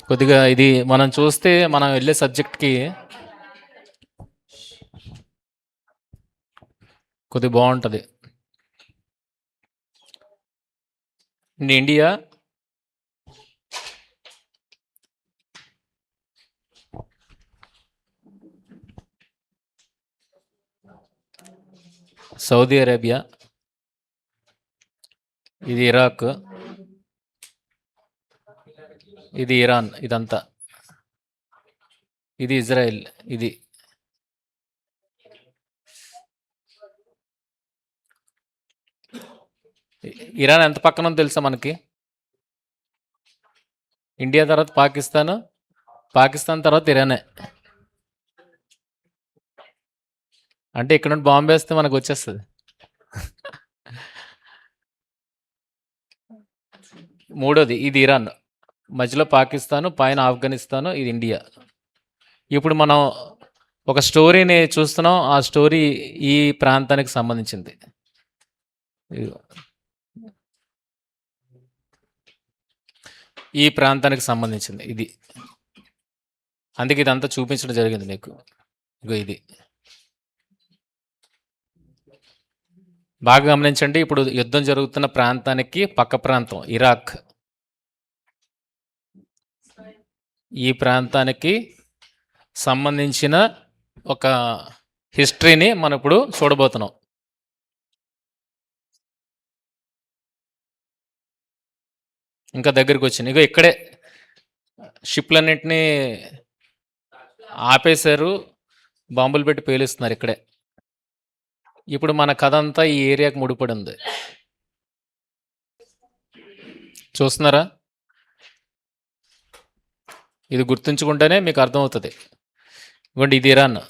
కొద్దిగా ఇది మనం చూస్తే మనం వెళ్ళే సబ్జెక్ట్కి కొద్దిగా బాగుంటుంది. ఇండియా, సౌదీ అరేబియా, ఇది ఇరాక్, ఇది ఇరాన్, ఇదంతా ఇది ఇజ్రాయెల్. ఇది ఇరాన్ ఎంత పక్కన ఉందో తెలుసా మనకి? ఇండియా తర్వాత పాకిస్తాన్, పాకిస్తాన్ తర్వాత ఇరానే. అంటే ఇక్కడ నుండి బాంబు వేస్తే మనకు వచ్చేస్తుంది. మూడోది ఇది ఇరాన్, మధ్యలో పాకిస్తాను, పైన ఆఫ్ఘనిస్తాను, ఇది ఇండియా. ఇప్పుడు మనం ఒక స్టోరీని చూస్తున్నాం, ఆ స్టోరీ ఈ ప్రాంతానికి సంబంధించింది. ఈ ప్రాంతానికి సంబంధించింది ఇది, అందుకే ఇదంతా చూపించడం జరిగింది మీకు. ఇగో ఇది బాగా గమనించండి. ఇప్పుడు యుద్ధం జరుగుతున్న ప్రాంతానికి పక్క ప్రాంతం ఇరాక్, ఈ ప్రాంతానికి సంబంధించిన ఒక హిస్టరీని మనం ఇప్పుడు చూడబోతున్నాం. ఇంకా దగ్గరికి వచ్చింది. ఇగో ఇక్కడే షిప్లన్నింటినీ ఆపేశారు, బాంబులు పెట్టి పేలుస్తున్నారు ఇక్కడే. ఇప్పుడు మన కథ అంతా ఈ ఏరియాకి ముడిపడి ఉంది. చూస్తున్నారా? ఇది గుర్తుంచుకుంటేనే మీకు అర్థమవుతుంది. ఇవ్వండి, ఇది ఇరాన్,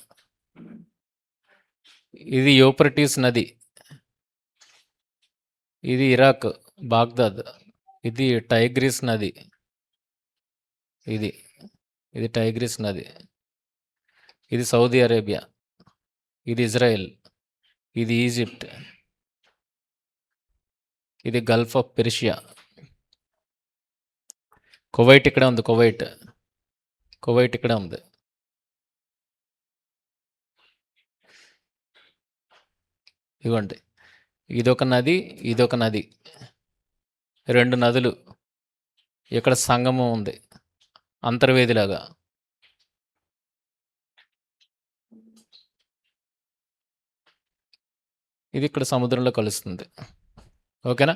ఇది యూఫ్రటీస్ నది, ఇది ఇరాక్ బాగ్దాద్, ఇది టైగ్రిస్ నది, ఇది ఇది టైగ్రిస్ నది, ఇది సౌదీ అరేబియా, ఇది ఇజ్రాయెల్, ఇది ఈజిప్ట్, ఇది గల్ఫ్ ఆఫ్ పెర్షియా, కువైట్ ఇక్కడే ఉంది, కువైట్ ఇక్కడే ఉంది. ఇవ్వండి, ఇదొక నది, ఇదొక నది, రెండు నదులు, ఇక్కడ సంగమం ఉంది అంతర్వేదిలాగా. ఇది ఇక్కడ సముద్రంలో కలుస్తుంది. ఓకేనా?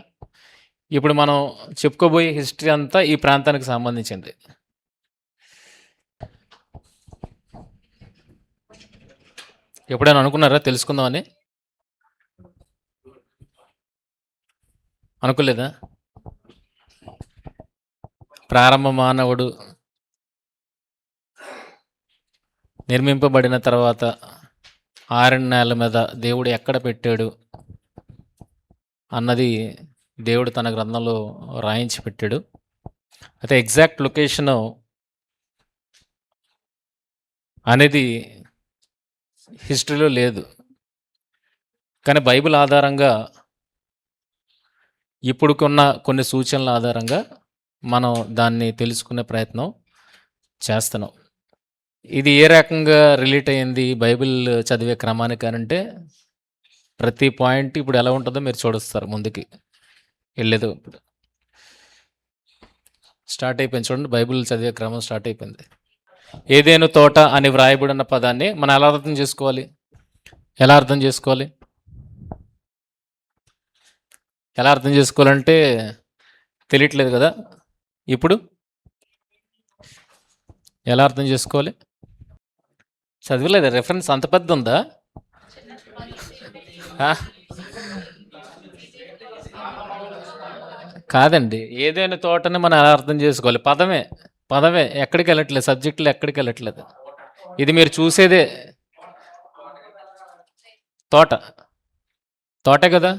ఇప్పుడు మనం చెప్పుకోబోయే హిస్టరీ అంతా ఈ ప్రాంతానికి సంబంధించింది. ఎప్పుడైనా అనుకున్నారా తెలుసుకుందామని? అనుకోలేదా? ప్రారంభ మానవుడు నిర్మింపబడిన తర్వాత 6 నెలల మీద దేవుడు ఎక్కడ పెట్టాడు అన్నది దేవుడు తన గ్రంథంలో రాయించి పెట్టాడు. అయితే ఎగ్జాక్ట్ లొకేషను అనేది హిస్టరీలో లేదు, కానీ బైబిల్ ఆధారంగా ఇప్పుడుకున్న కొన్ని సూచనల ఆధారంగా మనం దాన్ని తెలుసుకునే ప్రయత్నం చేస్తున్నాం. ఇది ఏ రకంగా రిలేట్ అయ్యింది బైబిల్ చదివే క్రమానికి అంటే, ప్రతి పాయింట్ ఇప్పుడు ఎలా ఉంటుందో మీరు చూడొస్తారు. ముందుకి వెళ్ళేది ఇప్పుడు స్టార్ట్ అయిపోయింది. చూడండి, బైబిల్ చదివే క్రమం స్టార్ట్ అయిపోయింది. ఏదేను తోట అని వ్రాయబడిన పదాన్ని మనం ఎలా అర్థం చేసుకోవాలి? ఎలా అర్థం చేసుకోవాలంటే తెలియట్లేదు కదా. ఇప్పుడు ఎలా అర్థం చేసుకోవాలి? చదివలేదు, రెఫరెన్స్ అంత పెద్ద ఉందా? కాదండి, ఏదైనా తోటని మనం ఎలా అర్థం చేసుకోవాలి? పదమే ఎక్కడికి వెళ్ళట్లేదు, సబ్జెక్టులు ఎక్కడికి వెళ్ళట్లేదు. ఇది మీరు చూసేదే తోటే కదా.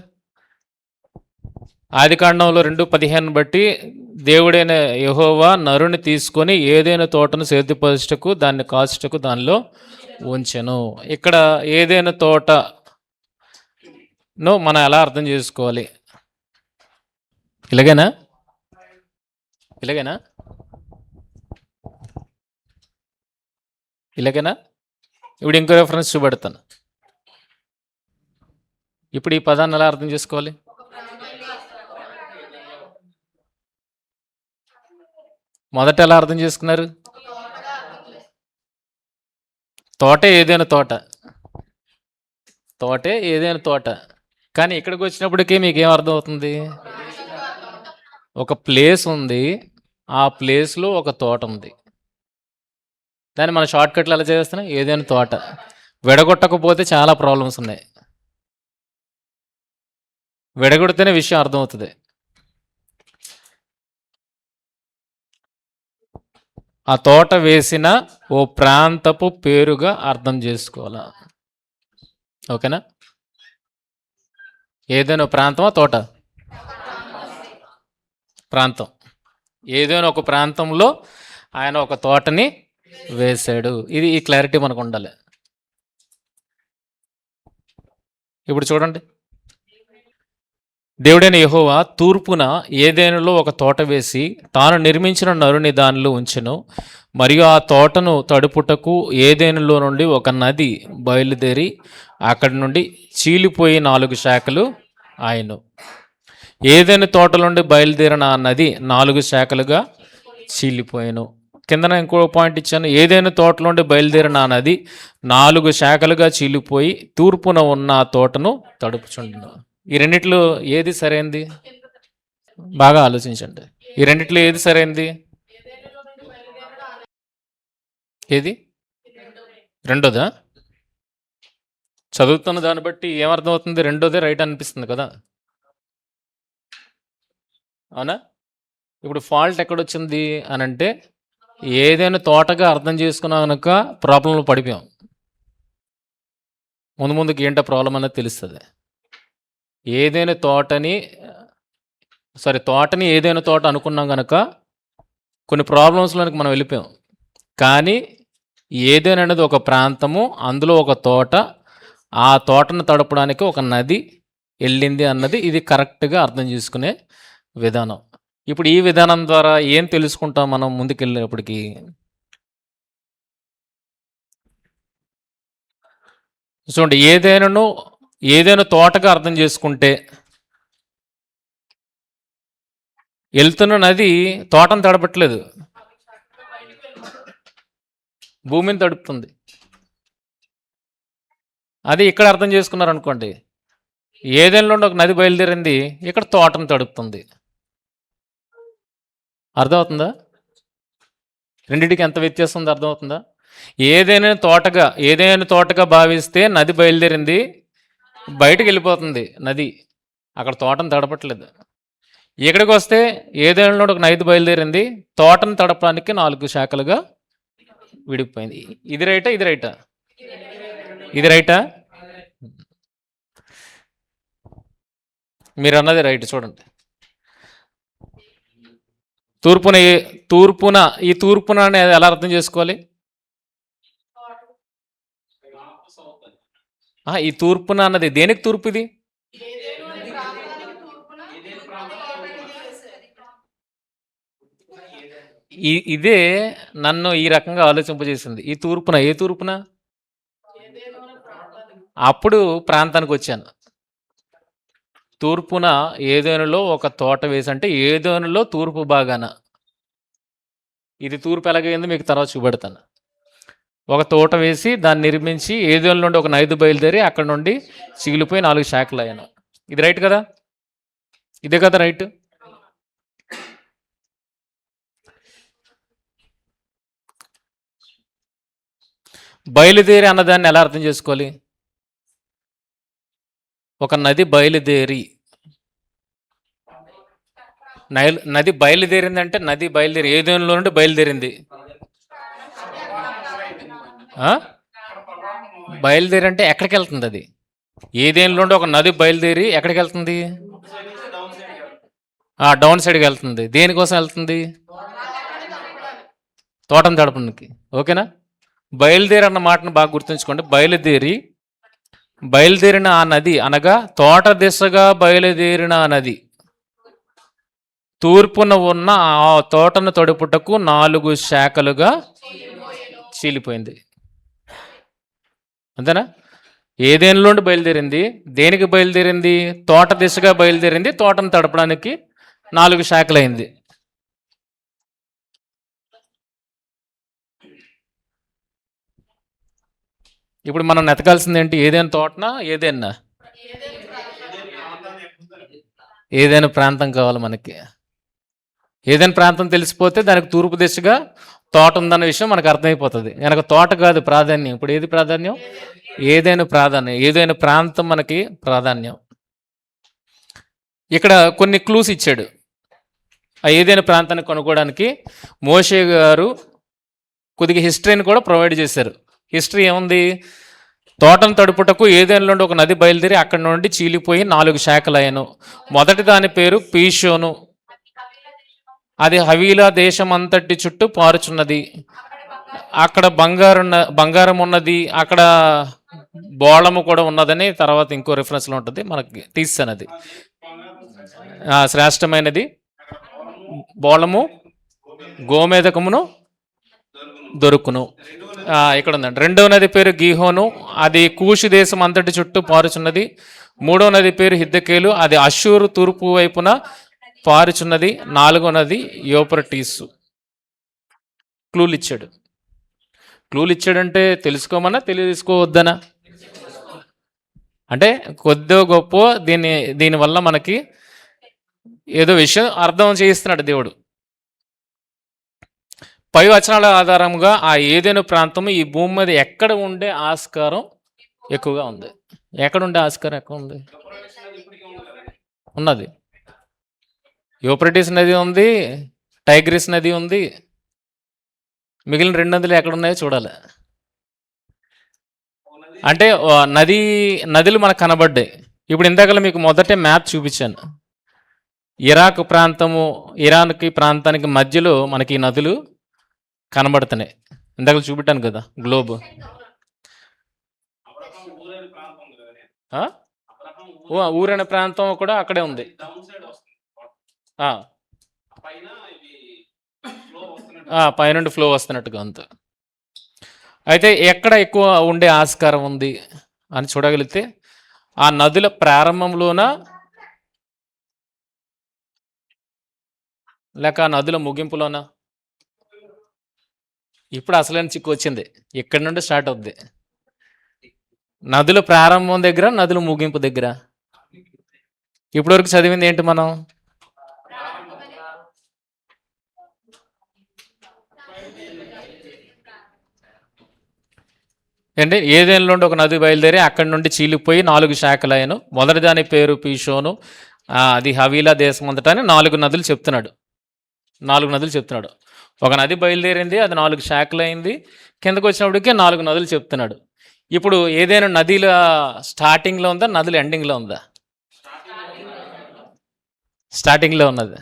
ఆదికాండంలో 2:15 బట్టి దేవుడైన యెహోవా నరుని తీసుకొని ఏదైనా తోటను సేద్యపరచుటకు దాన్ని కాచుటకు దానిలో ఉంచెను. ఇక్కడ ఏదైనా తోటను మనం ఎలా అర్థం చేసుకోవాలి? ఇలాగేనా? ఇలాగేనా? ఇప్పుడు ఇంకో రెఫరెన్స్ చూపెడతాను. ఇప్పుడు ఈ పదాన్ని ఎలా అర్థం చేసుకోవాలి? మొదట ఎలా అర్థం చేసుకున్నారు? తోటే ఏదైనా తోట, తోటే ఏదైనా తోట. కానీ ఇక్కడికి వచ్చినప్పటికీ మీకు ఏం అర్థం అవుతుంది? ఒక ప్లేస్ ఉంది, ఆ ప్లేస్లో ఒక తోట ఉంది. దాన్ని మన షార్ట్ కట్లు ఎలా చేస్తున్నాం? ఏదైనా తోట. విడగొట్టకపోతే చాలా ప్రాబ్లమ్స్ ఉన్నాయి. విడగొడితేనే విషయం అర్థమవుతుంది. ఆ తోట వేసిన ఓ ప్రాంతపు పేరుగా అర్థం చేసుకోవాలా? ఓకేనా? ఏదైనా ప్రాంతమా తోట? ప్రాంతం. ఏదైనా ఒక ప్రాంతంలో ఆయన ఒక తోటని వేశాడు. ఇది ఈ క్లారిటీ మనకు ఉండాలి. ఇప్పుడు చూడండి, దేవుడైన యెహోవా తూర్పున ఏదెనులో ఒక తోట వేసి తాను నిర్మించిన నరుని దానిలో ఉంచెను. మరియు ఆ తోటను తడుపుటకు ఏదెనులో నుండి ఒక నది బయలుదేరి అక్కడి నుండి చీలిపోయి 4 శాఖలు ఆయను. ఏదైనా తోట నుండి బయలుదేరిన ఆ నది 4 శాఖలుగా చీలిపోయాను. కిందన ఇంకో పాయింట్ ఇచ్చాను. ఏదైనా తోట నుండి బయలుదేరిన ఆ నది 4 శాఖలుగా చీలిపోయి తూర్పున ఉన్న ఆ తోటను తడుపుచుండును. ఈ రెండిట్లో ఏది సరైంది? బాగా ఆలోచించండి. ఈ రెండిట్లో ఏది సరైంది? ఏది? రెండోదా? చదువుతున్న దాన్ని బట్టి ఏమర్థం అవుతుంది? రెండోదే రైట్ అనిపిస్తుంది కదా, అవునా? ఇప్పుడు ఫాల్ట్ ఎక్కడొచ్చింది అని అంటే, ఏదైనా తోటగా అర్థం చేసుకున్నా కనుక ప్రాబ్లంలో పడిపోయాం. ముందుకి ఏంటో ప్రాబ్లం అనేది తెలుస్తుంది. ఏదైనా తోటని ఏదైనా తోట అనుకున్నాం కనుక కొన్ని ప్రాబ్లమ్స్లోనికి మనం వెళ్ళిపోయాం. కానీ ఏదైనా అనేది ఒక ప్రాంతము, అందులో ఒక తోట, ఆ తోటను తడపడానికి ఒక నది వెళ్ళింది అన్నది ఇది కరెక్ట్గా అర్థం చేసుకునే విధానం. ఇప్పుడు ఈ విధానం ద్వారా ఏం తెలుసుకుంటాం మనం ముందుకెళ్ళినప్పటికీ? చూడండి, ఏదైనా తోటగా అర్థం చేసుకుంటే వెళ్తున్న నది తోటను తడపట్లేదు, భూమిని తడుపుతుంది. అది ఇక్కడ అర్థం చేసుకున్నారు అనుకోండి, ఏదైనా నుండి ఒక నది బయలుదేరింది, ఇక్కడ తోటను తడుపుతుంది. అర్థమవుతుందా? రెండింటికి ఎంత వ్యత్యాసం ఉందో అర్థమవుతుందా? ఏదైనా తోటగా భావిస్తే నది బయలుదేరింది, బయటకు వెళ్ళిపోతుంది నది, అక్కడ తోటను తడపట్లేదు. ఇక్కడికి వస్తే ఏదైనా ఒక నది బయలుదేరింది, తోటను తడపడానికి 4 శాఖలుగా విడిపోయింది. ఇది రైటా? ఇది రైటా? ఇది రైటా? మీరు అన్నది రైట్. చూడండి, ఈ తూర్పున అనేది ఎలా అర్థం చేసుకోవాలి? ఈ తూర్పున అన్నది దేనికి తూర్పు? ఇది ఇదే నన్ను ఈ రకంగా ఆలోచింపజేసింది. ఈ తూర్పున, ఏ తూర్పున? అప్పుడు ప్రాంతానికి వచ్చాను. తూర్పున ఏదోనులో ఒక తోట వేసి, అంటే ఏదోనులో తూర్పు భాగాన. ఇది తూర్పు ఎలాగైందో మీకు తర్వాత చూపెడతాను. ఒక తోట వేసి దాన్ని నిర్మించి ఏదోను నుండి ఒక నది బయలుదేరి అక్కడ నుండి చీలిపోయి 4 శాఖలు అయ్యాను. ఇది రైట్ కదా? ఇదే కదా రైట్? బయలుదేరి అన్నదాన్ని ఎలా అర్థం చేసుకోవాలి? ఒక నది బయలుదేరి, నది బయలుదేరిందంటే నది బయలుదేరి ఏదైనా నుండి బయలుదేరింది. బయలుదేరి అంటే ఎక్కడికి వెళ్తుంది? అది ఏదైనా నుండి ఒక నది బయలుదేరి ఎక్కడికి వెళ్తుంది? డౌన్ సైడ్కి వెళ్తుంది. దేనికోసం వెళ్తుంది? తోటను తడపడానికి. ఓకేనా? బయలుదేరి అన్న మాటను బాగా గుర్తుంచుకోండి. బయలుదేరిన ఆ నది అనగా తోట దిశగా బయలుదేరిన ఆ నది తూర్పున ఉన్న ఆ తోటను తడుపుటకు 4 శాఖలుగా చీలిపోయింది. అంతేనా? ఏదేనులో నుండి బయలుదేరింది. దేనికి బయలుదేరింది? తోట దిశగా బయలుదేరింది. తోటను తడపడానికి 4 శాఖలైంది. ఇప్పుడు మనం నెతకాల్సింది ఏంటి? ఏదైనా తోటనా, ఏదైనా ఏదైనా ప్రాంతం కావాలి మనకి. ఏదైనా ప్రాంతం తెలిసిపోతే దానికి తూర్పు దిశగా తోట ఉందన్న విషయం మనకు అర్థమైపోతుంది. కనుక తోట కాదు ప్రాధాన్యం. ఇప్పుడు ఏది ప్రాధాన్యం? ఏదైనా ప్రాధాన్యం. ఏదైనా ప్రాంతం మనకి ప్రాధాన్యం. ఇక్కడ కొన్ని క్లూస్ ఇచ్చాడు. ఆ ఏదైనా ప్రాంతాన్ని కొనుక్కోవడానికి మోషే గారు కొద్దిగా హిస్టరీని కూడా ప్రొవైడ్ చేశారు. హిస్టరీ ఏముంది? తోటను తడుపుటకు ఏదైనా నుండి ఒక నది బయలుదేరి అక్కడి నుండి చీలిపోయి 4 శాఖలయ్యను. మొదటి దాని పేరు పీషోను. అది హవీలా దేశం అంతటి చుట్టూ పారుచున్నది. అక్కడ బంగారం ఉన్నది. అక్కడ బోళము కూడా ఉన్నదని తర్వాత ఇంకో రెఫరెన్స్లో ఉంటుంది, మనకి తీస్తాను. అది శ్రేష్టమైనది. బోళము గోమేధకమును దొరుకును. ఇక్కడ ఉందండి. రెండవ నది పేరు గీహోను. అది కూషు దేశం అంతటి చుట్టూ పారుచున్నది. మూడవ నది పేరు హిద్దకేలు. అది అషూరు తూర్పు వైపున పారుచున్నది. నాలుగో నది యోప్రటీసు. క్లూలు ఇచ్చాడు. క్లూలు ఇచ్చాడంటే తెలుసుకోమన్నా తెలుసుకోవద్దనా? అంటే కొద్దో గొప్ప దీనివల్ల మనకి ఏదో విషయం అర్థం చేయిస్తున్నాడు దేవుడు. పై వచనాల ఆధారంగా ఆ ఏదైనా ప్రాంతం ఈ భూమి మీద ఎక్కడ ఉండే ఆస్కారం ఎక్కువగా ఉంది. ఎక్కడ ఉండే ఆస్కారం ఎక్కువ ఉంది? ఉన్నది. యూఫ్రటీస్ నది ఉంది, టైగ్రిస్ నది ఉంది. మిగిలిన 2 నదులు ఎక్కడున్నాయో చూడాలి. అంటే నదులు మనకు కనబడ్డాయి. ఇప్పుడు ఇందాకలా మీకు మొదటే మ్యాప్ చూపించాను. ఇరాక్ ప్రాంతము, ఇరాన్కి ప్రాంతానికి మధ్యలో మనకి ఈ నదులు కనబడుతున్నాయి. ఇందాక చూపెట్టాను కదా గ్లోబ్. ఊరైన ప్రాంతం కూడా అక్కడే ఉంది. పైనుండి ఫ్లో వస్తున్నట్టుగా అంత. అయితే ఎక్కడ ఎక్కువ ఉండే ఆస్కారం ఉంది అని చూడగలిగితే ఆ నదుల ప్రారంభంలోన లేక ఆ నదుల ముగింపులోనా? ఇప్పుడు అసలైన చిక్కు వచ్చింది. ఇక్కడి నుండి స్టార్ట్ అవుద్ది. నదుల ప్రారంభం దగ్గర, నదుల ముగింపు దగ్గర. ఇప్పటివరకు చదివింది ఏంటి మనం? ఏంటి? ఏదేళ్ళ నుండి ఒక నది బయలుదేరి అక్కడి నుండి చీలిపోయి 4 శాఖలయ్యను. మొదటి దాని పేరు పీషోను. అది హవీలా దేశం అంతటా అని 4 నదులు చెప్తున్నాడు. 4 నదులు చెప్తున్నాడు. ఒక నది బయలుదేరింది, అది 4 శాఖలైంది. కిందకు వచ్చినప్పటికీ 4 నదులు చెప్తున్నాడు. ఇప్పుడు ఏదైనా నదిల స్టార్టింగ్లో ఉందా, నదులు ఎండింగ్లో ఉందా? స్టార్టింగ్లో ఉన్నది.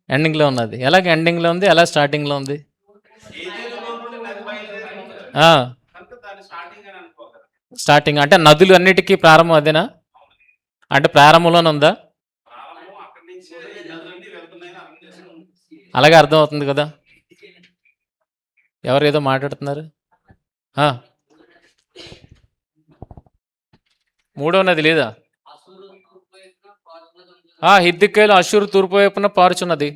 ఎండింగ్లో ఉన్నది. ఎలాగ ఎండింగ్లో ఉంది, ఎలా స్టార్టింగ్లో ఉంది? స్టార్టింగ్ అంటే నదులు అన్నిటికీ ప్రారంభం అదేనా? అంటే ప్రారంభంలోనే ఉందా? అలాగే అర్థం అవుతుంది కదా. ఎవరు ఏదో మాట్లాడుతున్నారు? మూడవ నది లేదా? హిద్దకేలు అషూరు తూర్పు వైపున పారుచున్నది.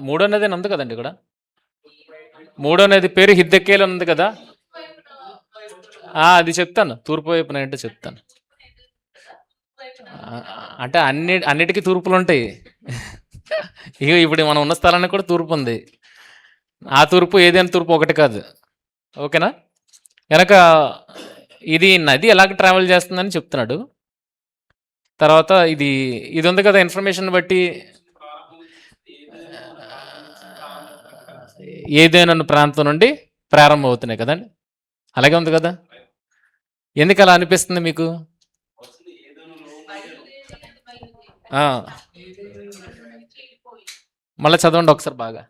మూడో నది అని ఉంది కదండి ఇక్కడ. మూడో నది పేరు హిద్దకేలు ఉంది కదా. అది చెప్తాను. తూర్పు వైపున ఏంటో చెప్తాను. అంటే అన్నిటికీ తూర్పులు ఉంటాయి. ఇక ఇప్పుడు మనం ఉన్న స్థలానికి కూడా తూర్పు ఉంది. ఆ తూర్పు ఏదైనా తూర్పు ఒకటి కాదు. ఓకేనా? కనుక ఇది నది ఎలాగ ట్రావెల్ చేస్తుందని చెప్తున్నాడు. తర్వాత ఇది ఉంది కదా, ఇన్ఫర్మేషన్ బట్టి ఏదైనా ప్రాంతం నుండి ప్రారంభం అవుతున్నాయి కదండి. అలాగే ఉంది కదా. ఎందుకు అలా అనిపిస్తుంది మీకు? మళ్ళీ చదవండి ఒకసారి బాగా.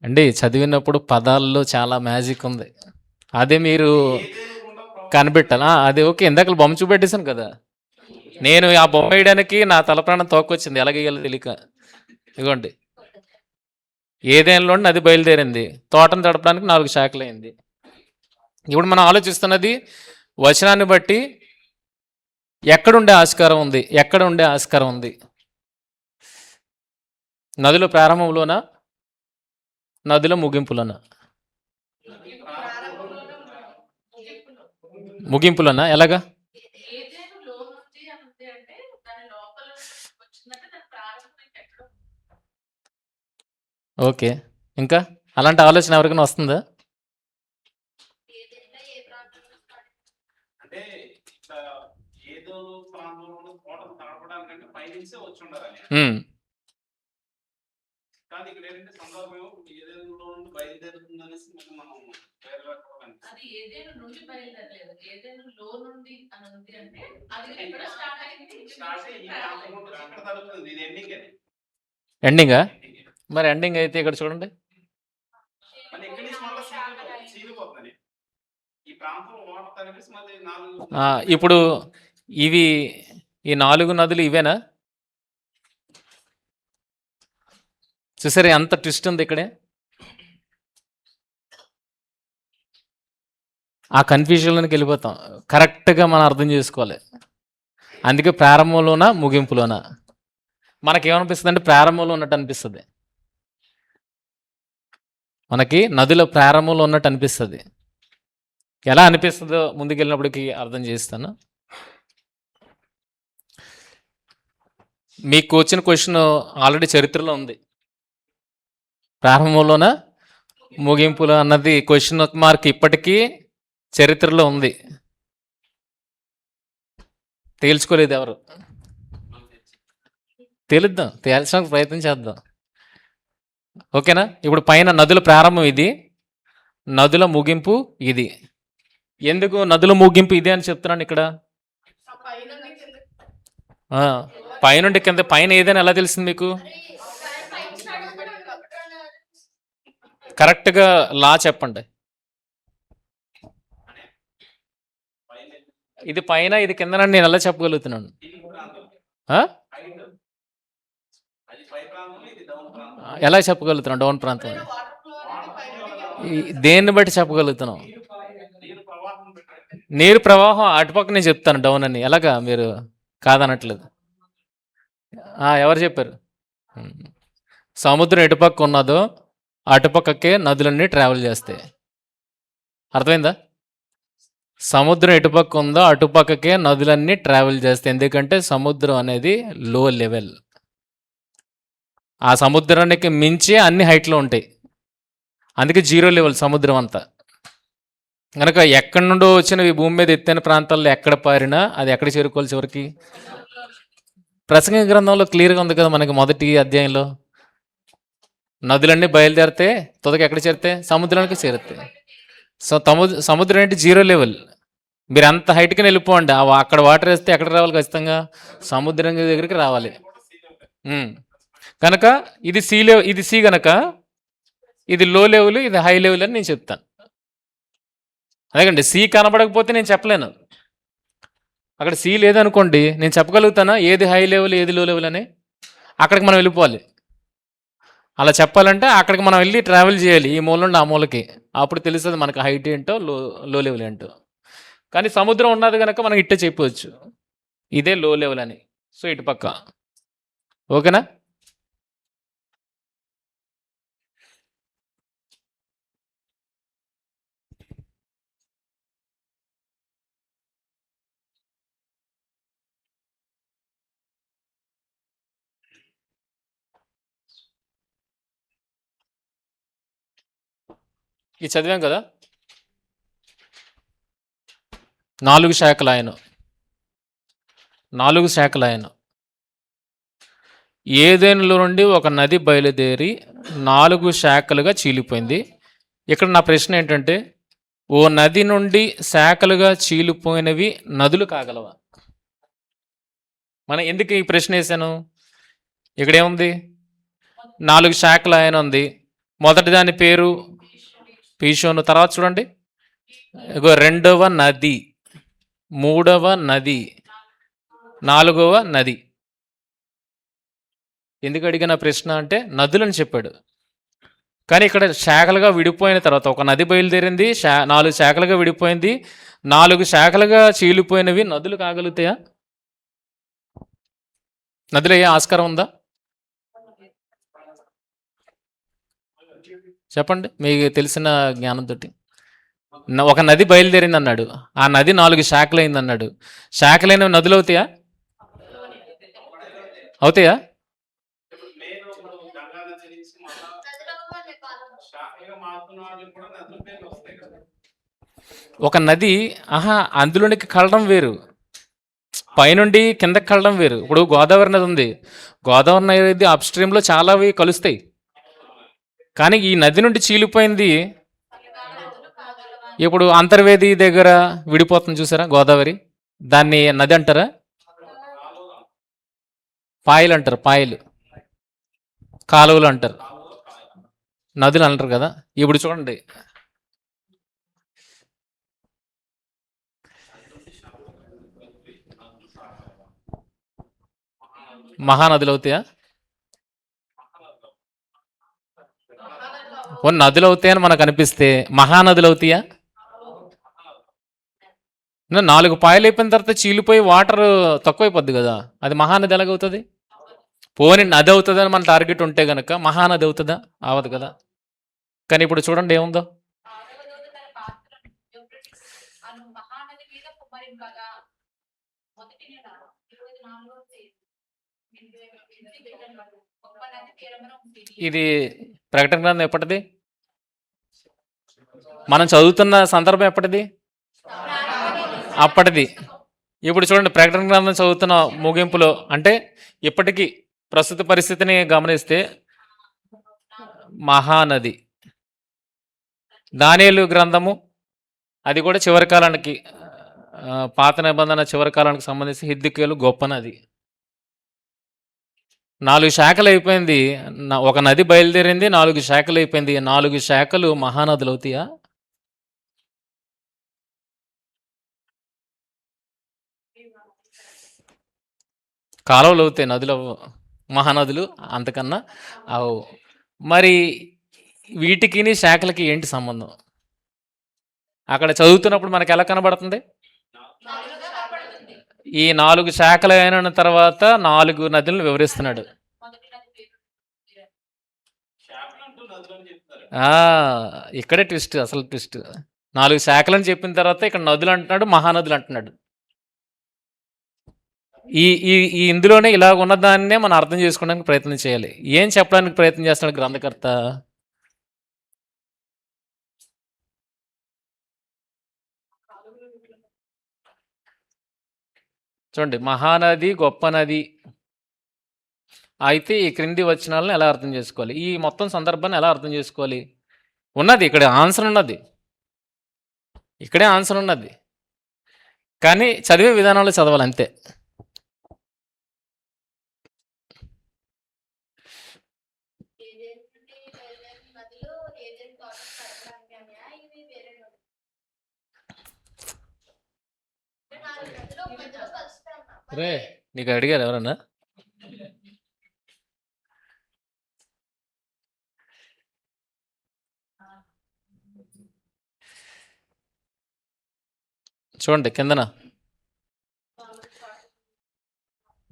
అండి చదివినప్పుడు పదాల్లో చాలా మ్యాజిక్ ఉంది. అదే మీరు కనిపెట్టాలి. అది ఓకే. ఇందాక బొమ్మ చూపెట్టేశాను కదా. నేను ఆ బొమ్మ వేయడానికి నా తల ప్రాణం తోకొచ్చింది, ఎలాగేయాలో తెలియక. ఇదిగోండి, ఏదేనలో నది బయలుదేరింది, తోటను తడపడానికి 4 శాఖలు అయింది. ఇప్పుడు మనం ఆలోచిస్తున్నది వచనాన్ని బట్టి ఎక్కడుండే ఆస్కారం ఉంది, ఎక్కడ ఉండే ఆస్కారం ఉంది? నదిలో ప్రారంభంలోనా, నదిలో ముగింపులోనా? ముగింపులోనా? ఎలాగా? ఓకే, ఇంకా అలాంటి ఆలోచన ఎవరికైనా వస్తుందా? ఉమ్, ఎండింగా? మరి ఎండింగ్ అయితే ఇక్కడ చూడండి, ఇప్పుడు ఇవి ఈ 4 నదులు ఇవేనా? చూసారా ఎంత ట్విస్ట్ ఉంది ఇక్కడే? ఆ కన్ఫ్యూజన్లోకి వెళ్ళిపోతాం. కరెక్ట్గా మనం అర్థం చేసుకోవాలి. అందుకే ప్రారంభంలోనా ముగింపులోనా? మనకేమనిపిస్తుంది అంటే ప్రారంభంలో ఉన్నట్టు అనిపిస్తుంది. మనకి నదిలో ప్రారంభంలో ఉన్నట్టు అనిపిస్తుంది. ఎలా అనిపిస్తుందో ముందుకెళ్ళినప్పటికీ అర్థం చేస్తాను. మీకు వచ్చిన క్వశ్చన్ ఆల్రెడీ చరిత్రలో ఉంది. ప్రారంభంలోన ముగింపులో అన్నది క్వశ్చన్ మార్క్ ఇప్పటికీ చరిత్రలో ఉంది. తేల్చుకోలేదు ఎవరు. తేల్చడానికి ప్రయత్నం చేద్దాం. ఓకేనా? ఇప్పుడు పైన నదుల ప్రారంభం ఇది, నదుల ముగింపు ఇది. ఎందుకు నదుల ముగింపు ఇది అని చెప్తున్నాను ఇక్కడ? పైనుండి కింద, పైన ఏదైనా ఎలా తెలిసింది మీకు? కరెక్ట్గా లా చెప్పండి. ఇది పైన, ఇది కిందనని నేను ఎలా చెప్పగలుగుతున్నాను? ఎలా చెప్పగలుగుతున్నాను డౌన్ ప్రాంతం? దేన్ని బట్టి చెప్పగలుగుతున్నాం? నీరు ప్రవాహం అటుపక్క నేను చెప్తాను డౌన్ అని. ఎలాగా మీరు కాదనట్లేదు? ఎవరు చెప్పారు? సముద్రం ఎటుపక్క ఉన్నదో అటుపక్కకే నదులన్నీ ట్రావెల్ చేస్తాయి. అర్థమైందా? సముద్రం ఎటుపక్క ఉందో అటుపక్కకే నదులన్నీ ట్రావెల్ చేస్తాయి. ఎందుకంటే సముద్రం అనేది లో లెవెల్. ఆ సముద్రానికి మించి అన్ని హైట్లో ఉంటాయి. అందుకే 0 లెవెల్ సముద్రం అంతా. కనుక ఎక్కడి నుండో వచ్చినవి భూమి మీద ఎత్తైన ప్రాంతాల్లో ఎక్కడ పారినా అది ఎక్కడ చేరుకోవాలి చివరికి? ప్రసంగ గ్రంథంలో క్లియర్గా ఉంది కదా మనకి, మొదటి అధ్యాయంలో నదులన్నీ బయలుదేరితే తుదకి ఎక్కడ చేరితే? సముద్రానికి చేరుతాయి. సో సముద్రం అంటే 0 లెవెల్. మీరు అంత హైట్కి వెళ్ళిపోండి, అక్కడ వాటర్ వేస్తే ఎక్కడ రావాలి? ఖచ్చితంగా సముద్రం దగ్గరికి రావాలి. కనుక ఇది సీ లెవెల్, ఇది సీ గనక ఇది లో లెవెల్, ఇది హై లెవెల్ అని నేను చెప్తాను. అదేకండి, సీ కనబడకపోతే నేను చెప్పలేను. అక్కడ సీ లేదనుకోండి, నేను చెప్పగలుగుతానా ఏది హై లెవెల్ ఏది లో లెవెల్ అని? అక్కడికి మనం వెళ్ళిపోవాలి. అలా చెప్పాలంటే అక్కడికి మనం వెళ్ళి ట్రావెల్ చేయాలి, ఈ మూల నుండి ఆ మూలకి. అప్పుడు తెలుస్తుంది మనకు హైట్ ఏంటో లో లెవెల్ ఏంటో. కానీ సముద్రం ఉన్నది కనుక మనం ఇట్టే చెప్పవచ్చు ఇదే లో లెవెల్ అని. సో ఇటు పక్క. ఓకేనా? ఇది చదివాం కదా, 4 శాఖలు ఆయన, 4 శాఖలు ఆయన. ఏదైనాలో నుండి ఒక నది బయలుదేరి 4 శాఖలుగా చీలిపోయింది. ఇక్కడ నా ప్రశ్న ఏంటంటే, ఓ నది నుండి శాఖలుగా చీలిపోయినవి నదులు కాగలవా? మనం ఎందుకు ఈ ప్రశ్న వేసాను? ఇక్కడేముంది? 4 శాఖలు ఆయన ఉంది. మొదటి దాని పేరు పీషోను. తర్వాత చూడండి, రెండవ నది మూడవ నది, నాలుగవ నది. ఎందుకు అడిగిన ప్రశ్న అంటే నదులని చెప్పాడు. కానీ ఇక్కడ శాఖలుగా విడిపోయిన తర్వాత ఒక నది బయలుదేరింది, 4 శాఖలుగా విడిపోయింది. 4 శాఖలుగా చీలిపోయినవి నదులు కాగలుగుతాయా? నదులు అయ్యే ఆస్కారం ఉందా? చెప్పండి మీకు తెలిసిన జ్ఞానంతో. ఒక నది బయలుదేరింది అన్నాడు, ఆ నది 4 శాఖలైంది అన్నాడు. శాఖలైన నదులు అవుతాయా? అవుతాయా? ఒక నది అందులోనికి కలడం వేరు, పైనుండి కిందకి కలడం వేరు. ఇప్పుడు గోదావరి నది ఉంది, గోదావరి నది అప్ స్ట్రీమ్లో చాలావి కలుస్తాయి. కానీ ఈ నది నుండి చీలిపోయింది. ఇప్పుడు అంతర్వేది దగ్గర విడిపోతుంది చూసారా గోదావరి, దాన్ని నది అంటారా? పాయలు అంటారు, పాయలు, కాలువలు అంటారు, నదులు అంటారు కదా. ఇప్పుడు చూడండి, మహానదులు అవుతాయా? నదులు అవుతాయని మనకు అనిపిస్తే మహానదులు అవుతాయా? 4 పాయలు అయిపోయిన తర్వాత చీలిపోయి వాటర్ తక్కువైపోద్ది కదా, అది మహానది ఎలాగవుతుంది? పోనీ నది అవుతుందని మన టార్గెట్ ఉంటే గనక మహానది అవుతుందా? అవదు కదా. కానీ ఇప్పుడు చూడండి ఏముందో, ఇది ప్రకటన గ్రంథం ఎప్పటిది? మనం చదువుతున్న సందర్భం ఎప్పటిది? అప్పటిది. ఇప్పుడు చూడండి, ప్రకటన గ్రంథం చదువుతున్న ముగింపులో, అంటే ఇప్పటికీ ప్రస్తుత పరిస్థితిని గమనిస్తే మహానది. దానియేలు గ్రంథము, అది కూడా చివరి కాలానికి, పాత నిబంధన చివరి కాలానికి సంబంధించి హిద్కియలు గొప్ప నది. 4 శాఖలు అయిపోయింది, ఒక నది బయలుదేరింది, 4 శాఖలు అయిపోయింది. 4 శాఖలు మహానదులు అవుతాయా? కాలువలు అవుతాయి, నదులు మహానదులు అంతకన్నా అవు. మరి వీటికి శాఖలకి ఏంటి సంబంధం? అక్కడ చదువుతున్నప్పుడు మనకు ఎలా కనబడుతుంది? ఈ 4 శాఖలు అయిన తర్వాత 4 నదులను వివరిస్తున్నాడు. ఇక్కడే ట్విస్ట్, అసలు ట్విస్ట్. 4 శాఖలని చెప్పిన తర్వాత ఇక్కడ నదులు అంటున్నాడు, మహానదులు అంటున్నాడు. ఈ ఈ ఇందులోనే ఇలా ఉన్నదాన్నే మనం అర్థం చేసుకోవడానికి ప్రయత్నం చేయాలి. ఏం చెప్పడానికి ప్రయత్నం చేస్తున్నాడు గ్రంథకర్త? చూడండి, మహానది, గొప్ప నది అయితే ఈ క్రింది వచనాలను ఎలా అర్థం చేసుకోవాలి? ఈ మొత్తం సందర్భాన్ని ఎలా అర్థం చేసుకోవాలి? ఉన్నది ఇక్కడ ఆన్సర్ ఉన్నది, ఇక్కడే ఆన్సర్ ఉన్నది, కానీ చదివే విధానంలో చదవాలి అంతే. రే, నీకు అడిగారు ఎవరన్నా? చూడండి కిందన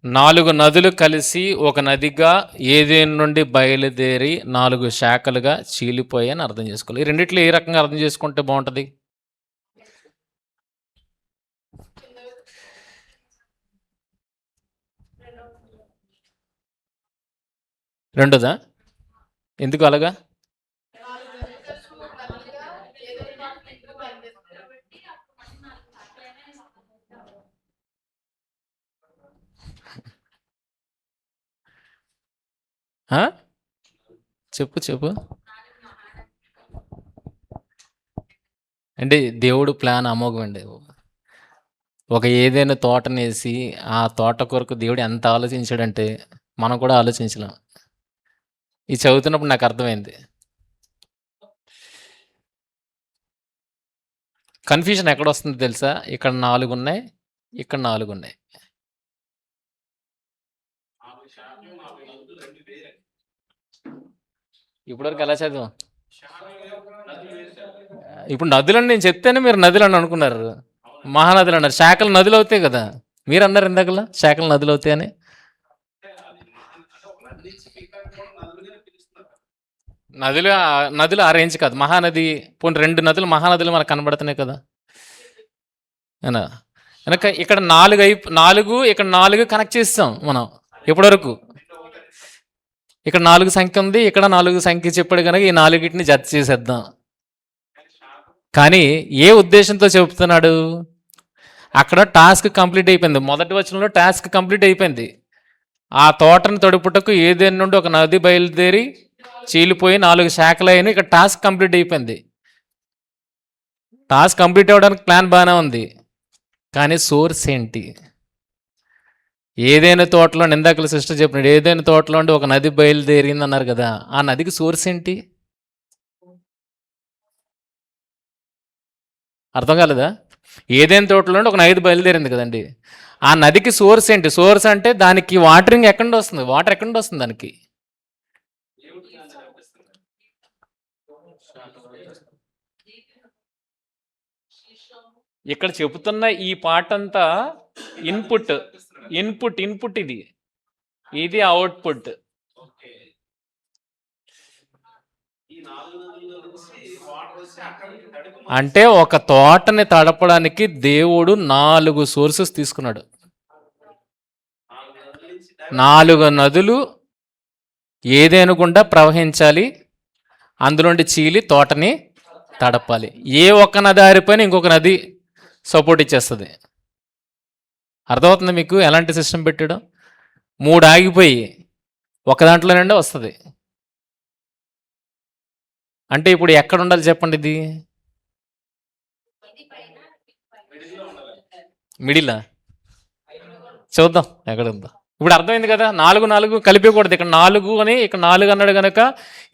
4 నదులు కలిసి ఒక నదిగా ఏదేను నుండి బయలుదేరి 4 శాఖలుగా చీలిపోయాయని అర్థం చేసుకోవాలి. ఈ రెండిట్లో ఏ రకంగా అర్థం చేసుకుంటే బాగుంటుంది? రెండోదా? ఎందుకు అలాగా? చెప్పు చెప్పు. అంటే దేవుడు ప్లాన్ అమోఘం అండి. ఒక ఏదైనా తోటనేసి ఆ తోట కొరకు దేవుడు ఎంత ఆలోచించాడంటే మనం కూడా ఆలోచించలేం. ఇది చదువుతున్నప్పుడు నాకు అర్థమైంది. కన్ఫ్యూజన్ ఎక్కడొస్తుందో తెలుసా? ఇక్కడ 4 ఉన్నాయి. ఇక్కడ 4 ఉన్నాయి. ఇప్పటివరకు ఎలా చదివాం? ఇప్పుడు నదులని నేను చెప్తేనే మీరు నదులని అనుకున్నారు. మహానదులు అన్నారు. శాఖలు నదులు అవుతాయి కదా. మీరు అన్నారు ఇందాకలా శాఖలు నదులు అవుతాయి అని. నదులు ఆ రేంజ్ కాదు. మహానది పోనీ 2 నదులు మహానదులు మనకు కనబడుతున్నాయి కదా. కనుక ఇక్కడ 4 ఇక్కడ 4 కనెక్ట్ చేస్తాం మనం ఇప్పటివరకు. ఇక్కడ 4 సంఖ్య ఉంది, ఇక్కడ 4 సంఖ్య చెప్పాడు కనుక ఈ 4టిని జత చేసేద్దాం. కానీ ఏ ఉద్దేశంతో చెబుతున్నాడు? అక్కడ టాస్క్ కంప్లీట్ అయిపోయింది. మొదటి వచనంలో టాస్క్ కంప్లీట్ అయిపోయింది. ఆ తోటను తడుపుటకు ఏదేని నుండి ఒక నది బయలుదేరి చీలిపోయి 4 శాఖలు అయినా ఇక్కడ టాస్క్ కంప్లీట్ అయిపోయింది. టాస్క్ కంప్లీట్ అవ్వడానికి ప్లాన్ బాగానే ఉంది. కానీ సోర్స్ ఏంటి? ఏదైనా తోటలో ఇందాకల సిస్టర్ చెప్పినాడు, ఏదైనా తోటలో ఉండి ఒక నది బయలుదేరింది అన్నారు కదా. ఆ నదికి సోర్స్ ఏంటి? అర్థం కాలేదా? ఏదైనా తోటలో ఒక నది బయలుదేరింది కదండి. ఆ నదికి సోర్స్ ఏంటి? సోర్స్ అంటే దానికి వాటరింగ్ ఎక్కడి నుండి వస్తుంది? వాటర్ ఎక్కడి నుండి వస్తుంది దానికి? ఇక్కడ చెబుతున్న ఈ పాట అంతా ఇన్పుట్ ఇన్పుట్ ఇన్పుట్ ఇది అవుట్పుట్. అంటే ఒక తోటని తడపడానికి దేవుడు 4 సోర్సెస్ తీసుకున్నాడు. 4 నదులు ఏదైనా గుండా ప్రవహించాలి, అందులోండి చీలి తోటని తడపాలి. ఏ ఒక్క నది ఆరిపోయినా ఇంకొక నది సపోర్ట్ ఇచ్చేస్తుంది. అర్థమవుతుంది మీకు ఎలాంటి సిస్టమ్ పెట్టాడో? 3 ఆగిపోయి ఒక దాంట్లో నుండి వస్తుంది. అంటే ఇప్పుడు ఎక్కడ ఉండాలి చెప్పండి? ఇది మిడిలా? చూద్దాం ఎక్కడ ఉందో. ఇప్పుడు అర్థమైంది కదా. 4 కలిపేయకూడదు. ఇక్కడ 4 అని ఇక్కడ 4 అన్నాడు కనుక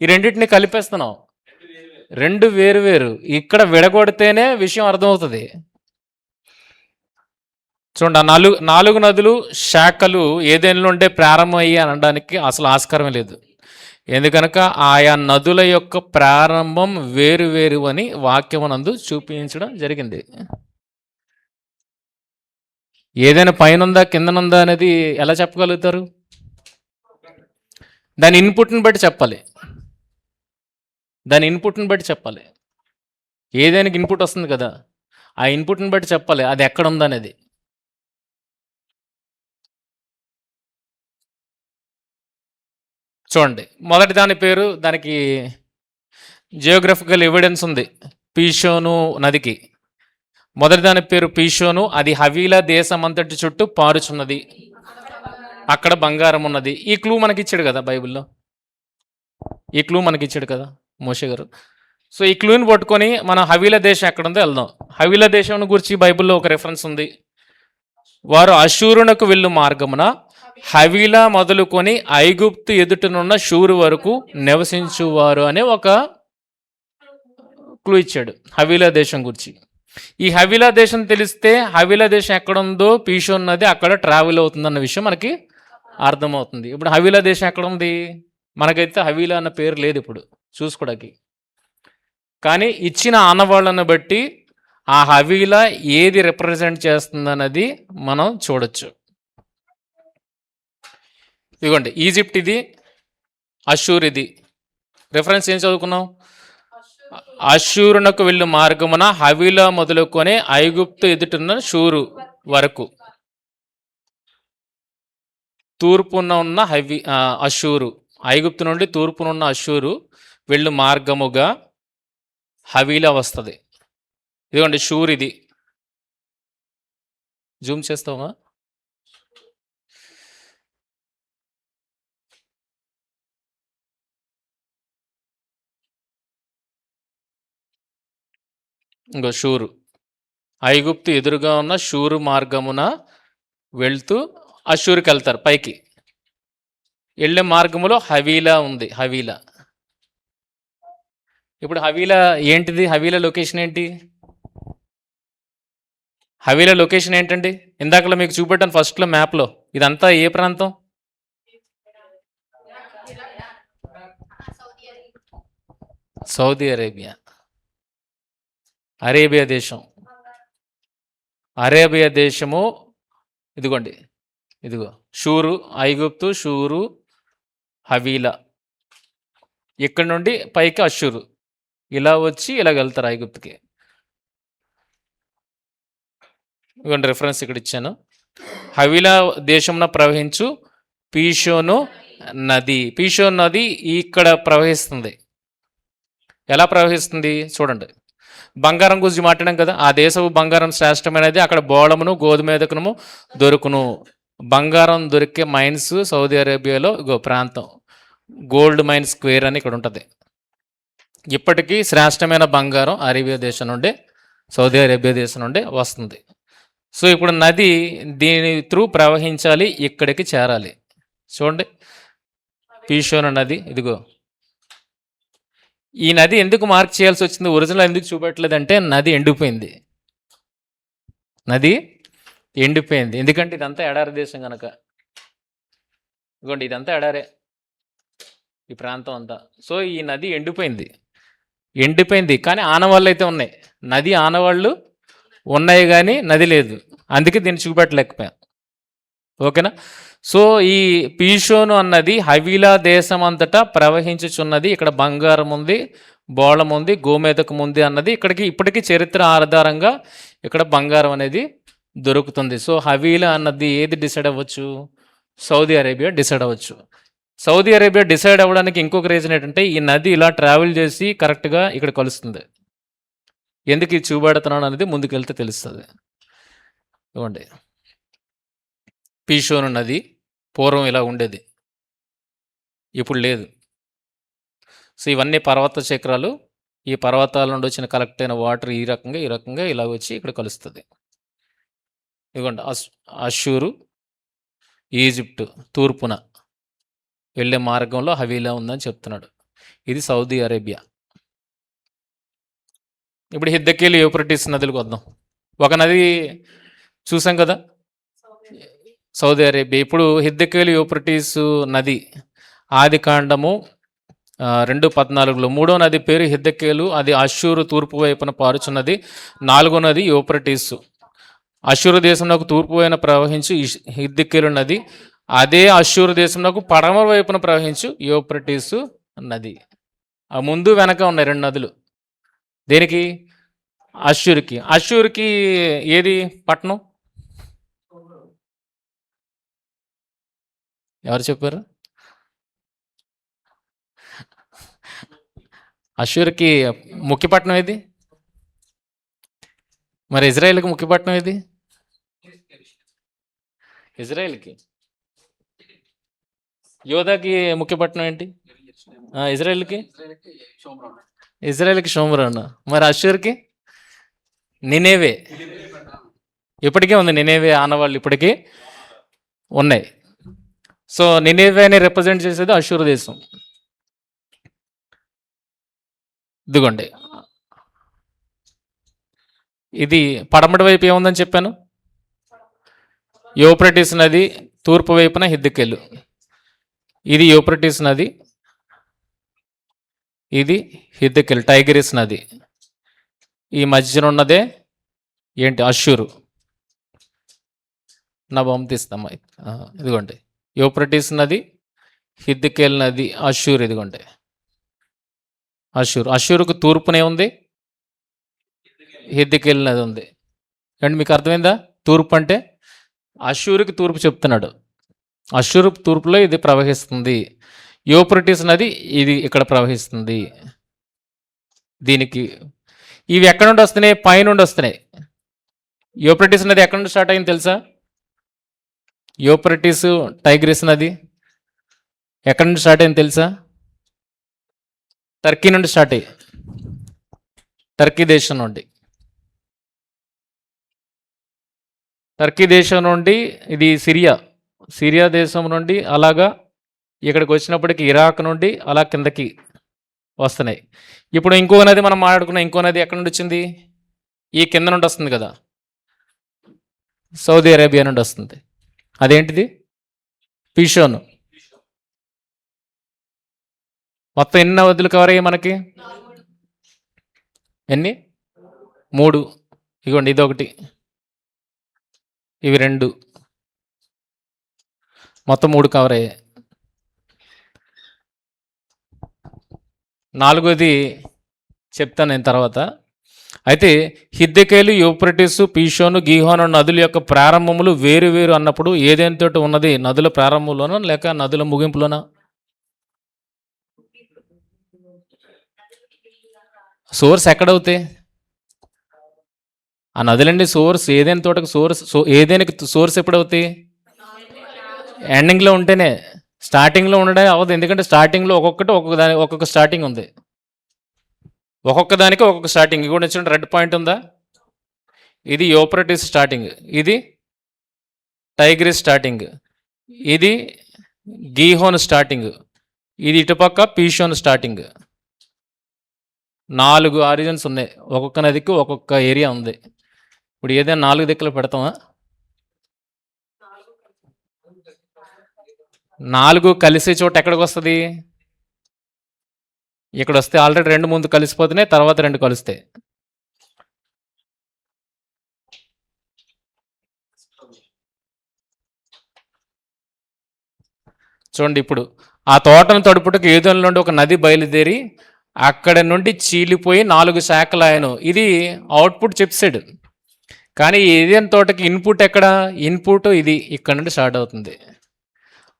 ఈ రెండింటిని కలిపేస్తున్నాం. 2 వేరు. ఇక్కడ విడగొడితేనే విషయం అర్థమవుతుంది. చూడండి, ఆ 4 నదులు శాఖలు ఏదైనా ఉండే ప్రారంభం అయ్యి అనడానికి అసలు ఆస్కారం లేదు. ఎందుకనక ఆయా నదుల యొక్క ప్రారంభం వేరు అని వాక్యమునందు చూపించడం జరిగింది. ఏదైనా పైనుందా కిందనుందా అనేది ఎలా చెప్పగలుగుతారు? దాని ఇన్పుట్ని బట్టి చెప్పాలి. ఏదైనా ఇన్పుట్ వస్తుంది కదా, ఆ ఇన్పుట్ని బట్టి చెప్పాలి అది ఎక్కడ ఉందనేది. చూడండి, మొదటి దాని పేరు, దానికి జియోగ్రఫికల్ ఎవిడెన్స్ ఉంది. పీషోను నదికి మొదటి దాని పేరు పీషోను. అది హవీలా దేశం అంతటి చుట్టూ పారుచున్నది, అక్కడ బంగారం ఉన్నది. ఈ క్లూ మనకి ఇచ్చాడు కదా బైబిల్లో. ఈ క్లూ మనకి ఇచ్చాడు కదా మోషే గారు. సో ఈ క్లూని పట్టుకొని మనం హవీలా దేశం ఎక్కడ ఉందో వెళ్దాం. హవీలా దేశం గురించి బైబిల్లో ఒక రెఫరెన్స్ ఉంది. వారు అషూరునకు వెళ్ళు మార్గమున హవీలా మొదలుకొని ఐగుప్తు ఎదుటనున్న షూరు వరకు నివసించువారు అనే ఒక క్లూ ఇచ్చాడు హవీలా దేశం గురించి. ఈ హవీలా దేశం తెలిస్తే హవీలా దేశం ఎక్కడ ఉందో పీషోన్ నది అక్కడ ట్రావెల్ అవుతుందన్న విషయం మనకి అర్థమవుతుంది. ఇప్పుడు హవీలా దేశం ఎక్కడ ఉంది? మనకైతే హవీలా అన్న పేరు లేదు ఇప్పుడు చూసుకోవడానికి. కానీ ఇచ్చిన ఆనవాళ్ళను బట్టి ఆ హవీలా ఏది రిప్రజెంట్ చేస్తుందన్నది మనం చూడొచ్చు. ఇదిగోండి, ఈజిప్ట్ ఇది, అషూర్ ఇది. రిఫరెన్స్ ఏం చదువుకున్నాం? అషూరునకు వెళ్ళు మార్గమున హవీలా మొదలుకొని ఐగుప్తు ఎదుటున్న షూరు వరకు, తూర్పున ఉన్న అషూరు, ఐగుప్తు నుండి తూర్పునున్న అషూరు వెళ్ళు మార్గముగా హవీలా వస్తుంది. ఇదిగోండి షూర్, ఇది జూమ్ చేస్తావా? ఇంకో షూరు, ఐగుప్తు ఎదురుగా ఉన్న షూరు మార్గమున వెళ్తూ అషూరుకి వెళ్తారు. పైకి వెళ్ళే మార్గములో హవీలా ఉంది. హవీలా ఇప్పుడు హవీలా ఏంటిది? హవీలా లొకేషన్ ఏంటి? హవీలా లొకేషన్ ఏంటండి? ఇందాకలో మీకు చూపెట్టాను ఫస్ట్లో మ్యాప్లో. ఇదంతా ఏ ప్రాంతం? Saudi Arabia. అరేబియా దేశం. అరేబియా దేశము ఇదిగోండి, ఇదిగో షూరు, ఐగుప్తు, షూరు, హవీలా. ఇక్కడ నుండి పైకి అషూరు, ఇలా వచ్చి ఇలాగ వెళ్తారు ఐగుప్తుకి. ఇదిగోండి రిఫరెన్స్ ఇక్కడ ఇచ్చాను. హవీలా దేశంలో ప్రవహించు పీషోను నది. పీషోను నది ఇక్కడ ప్రవహిస్తుంది. ఎలా ప్రవహిస్తుంది చూడండి. బంగారం గురించి మాట్లాడాం కదా, ఆ దేశపు బంగారం శ్రేష్టమైనది, అక్కడ బోళమును గోధుమేదకము దొరుకును. బంగారం దొరికే మైన్స్ సౌదీ అరేబియాలో ఇగో ప్రాంతం, గోల్డ్ మైన్ స్క్వేర్ అని ఇక్కడ ఉంటుంది. ఇప్పటికీ శ్రేష్టమైన బంగారం అరేబియా దేశం నుండి, సౌదీ అరేబియా దేశం నుండి వస్తుంది. సో ఇప్పుడు నది దీని త్రూ ప్రవహించాలి, ఇక్కడికి చేరాలి. చూడండి పీషోను నది ఇదిగో. ఈ నది ఎందుకు మార్క్ చేయాల్సి వచ్చింది, ఒరిజినల్ ఎందుకు చూపెట్టలేదంటే నది ఎండిపోయింది. నది ఎండిపోయింది ఎందుకంటే ఇదంతా ఎడారి దేశం కనుక. ఇదిగోండి ఇదంతా ఎడారే ఈ ప్రాంతం అంతా. సో ఈ నది ఎండిపోయింది కానీ ఆనవాళ్ళు అయితే ఉన్నాయి. నది ఆనవాళ్ళు ఉన్నాయి కానీ నది లేదు, అందుకే దీన్ని చూపెట్టలేకపోయాం. ఓకేనా. సో ఈ పీషోను అన్నది హవీలా దేశం అంతటా ప్రవహించుచున్నది. ఇక్కడ బంగారం ఉంది, బోళం ఉంది, గోమేదకం ఉంది అన్నది ఇక్కడికి ఇప్పటికీ చరిత్ర ఆధారంగా ఇక్కడ బంగారం అనేది దొరుకుతుంది. సో హవీలా అన్నది ఏది డిసైడ్ అవ్వచ్చు, సౌదీ అరేబియా డిసైడ్ అవ్వచ్చు. సౌదీ అరేబియా డిసైడ్ అవ్వడానికి ఇంకొక రీజన్ ఏంటంటే ఈ నది ఇలా ట్రావెల్ చేసి కరెక్ట్గా ఇక్కడ కలుస్తుంది. ఎందుకు ఇది చూపెడుతున్నాను అనేది ముందుకెళ్తే తెలుస్తుంది. ఇవ్వండి పీషోను నది పూర్వం ఇలా ఉండేది, ఇప్పుడు లేదు. సో ఇవన్నీ పర్వత శిఖరాలు, ఈ పర్వతాల నుండి వచ్చిన కలెక్ట్ అయిన వాటర్ ఈ రకంగా ఇలా వచ్చి ఇక్కడ కలుస్తుంది. ఇదిగోండి అషూరు, ఈజిప్టు తూర్పున వెళ్ళే మార్గంలో హవీలా ఉందని చెప్తున్నాడు. ఇది సౌదీ అరేబియా. ఇప్పుడు హిద్దకేలు యూఫ్రటీస్ నదులకు వద్దాం. ఒక నది చూసాం కదా సౌదీ అరేబియా. ఇప్పుడు హిద్దకేలు యూఫ్రటీస్ నది ఆది కాండము 2:14 మూడో నది పేరు హిద్దకేలు, అది అషూరు తూర్పు వైపున పారుచున్నది. 4వ నది యూఫ్రటీసు, అషూరు దేశంలో తూర్పు వైపున ప్రవహించు హిద్దకేలు నది. అదే అషూరు దేశంలో పడమర వైపున ప్రవహించు యూఫ్రటీసు నది. ఆ ముందు వెనక ఉన్నాయి 2 నదులు. దేనికి? అషూరుకి ఏది పట్టణం? ఎవరు చెప్పారు? అషూర్కి ముఖ్యపట్నం ఏది? మరి ఇజ్రాయెల్కి ముఖ్యపట్నం ఏది? ఇజ్రాయెల్కి. యోధాకి ముఖ్యపట్నం ఏంటి? ఇజ్రాయెల్కి షోమ్రోన్. మరి అషూర్కి నినేవే. ఇప్పటికే ఉంది నినేవే, ఆనవాళ్ళు ఇప్పటికీ ఉన్నాయి. సో నినేవేని రిప్రజెంట్ చేసేది అషూర్ దేశం. ఇదిగోండి ఇది పడమటి వైపు ఏముందని చెప్పాను, యూఫ్రటీస్ నది తూర్పు వైపున హిద్దకేలు. ఇది యూఫ్రటీస్ నది, ఇది హిద్దకేలు టైగ్రిస్ నది. ఈ మధ్యన ఉన్నదే ఏంటి? అషూరు. నా బొమ్మ తీస్తామా? ఇదిగోండి యూఫ్రటీస్ నది, హిద్దకేల్ నది, అషూర్. ఇదిగోండి అషూరుకు తూర్పునే ఉంది హిద్దకేల్ నది ఉంది. అండ్ మీకు అర్థమైందా? తూర్పు అంటే అషూరుకి తూర్పు చెప్తున్నాడు. అషూరు తూర్పులో ఇది ప్రవహిస్తుంది. యూఫ్రటీస్ నది ఇది ఇక్కడ ప్రవహిస్తుంది. దీనికి ఇవి ఎక్కడ నుండి వస్తున్నాయి? పైనుండి వస్తున్నాయి. యూఫ్రటీస్ నది ఎక్కడ నుండి స్టార్ట్ అయింది తెలుసా? యూఫ్రటీస్ టైగ్రిస్ నది ఎక్కడి నుండి స్టార్ట్ అయింది తెలుసా? టర్కీ నుండి స్టార్ట్ అయ్యి, టర్కీ దేశం నుండి. టర్కీ దేశం నుండి ఇది సిరియా దేశం నుండి అలాగా ఇక్కడికి వచ్చినప్పటికీ ఇరాక్ నుండి అలా కిందకి వస్తున్నాయి. ఇప్పుడు ఇంకో నది మనం మాట్లాడుకున్న ఇంకో నది ఎక్కడి నుండి వచ్చింది? ఈ కింద నుండి వస్తుంది కదా. సౌదీ అరేబియా నుండి వస్తుంది. అదేంటిది? పీషోను. మొత్తం ఎన్ని నదులు కవర్ అయ్యాయి మనకి? ఎన్ని? 3. ఇగోండి, ఇదొకటి, ఇవి 2, మొత్తం 3 కవర్ అయ్యాయి. 4వది చెప్తాను నేను తర్వాత. అయితే హిద్దెకేలు, యూఫ్రటీసు, పీషోను, గీహోను నదుల యొక్క ప్రారంభములు వేరు వేరు అన్నప్పుడు ఏదేంతో ఉన్నది? నదుల ప్రారంభంలోనా లేక నదుల ముగింపులోనా? సోర్స్ ఎక్కడవుతాయి ఆ నదులండి? సోర్స్ ఏదైనా తోటకు ఏదైనా సోర్స్ ఎప్పుడవుతాయి? ఎండింగ్లో ఉంటేనే. స్టార్టింగ్లో ఉండడం అవ్వదు. ఎందుకంటే స్టార్టింగ్లో ఒక్కొక్క స్టార్టింగ్ ఉంది. ఒక్కొక్క దానికి ఒక్కొక్క స్టార్టింగ్. కూడా వచ్చిన రెడ్ పాయింట్ ఉందా? ఇది యూఫ్రటీస్ స్టార్టింగ్, ఇది టైగ్రిస్ స్టార్టింగ్, ఇది గీహోన్ స్టార్టింగ్, ఇది ఇటుపక్క పీషోన్ స్టార్టింగ్. 4 ఆరిజిన్స్ ఉన్నాయి. ఒక్కొక్క నదికి ఒక్కొక్క ఏరియా ఉంది. ఇప్పుడు ఏదైనా 4 దిక్కులు పెడతామా? 4 కలిసే చోట ఎక్కడికి వస్తుంది? ఇక్కడ వస్తే ఆల్రెడీ 2 ముందు కలిసిపోతున్నాయి, తర్వాత 2 కలుస్తాయి. చూడండి, ఇప్పుడు ఆ తోటను తడుపుటకు ఏదోల నుండి ఒక నది బయలుదేరి అక్కడ నుండి చీలిపోయి 4 శాఖలాయను. ఇది అవుట్పుట్ చెప్పాడు. కానీ ఏదైనా తోటకి ఇన్పుట్ ఎక్కడ? ఇన్పుట్ ఇది ఇక్కడ నుండి స్టార్ట్ అవుతుంది.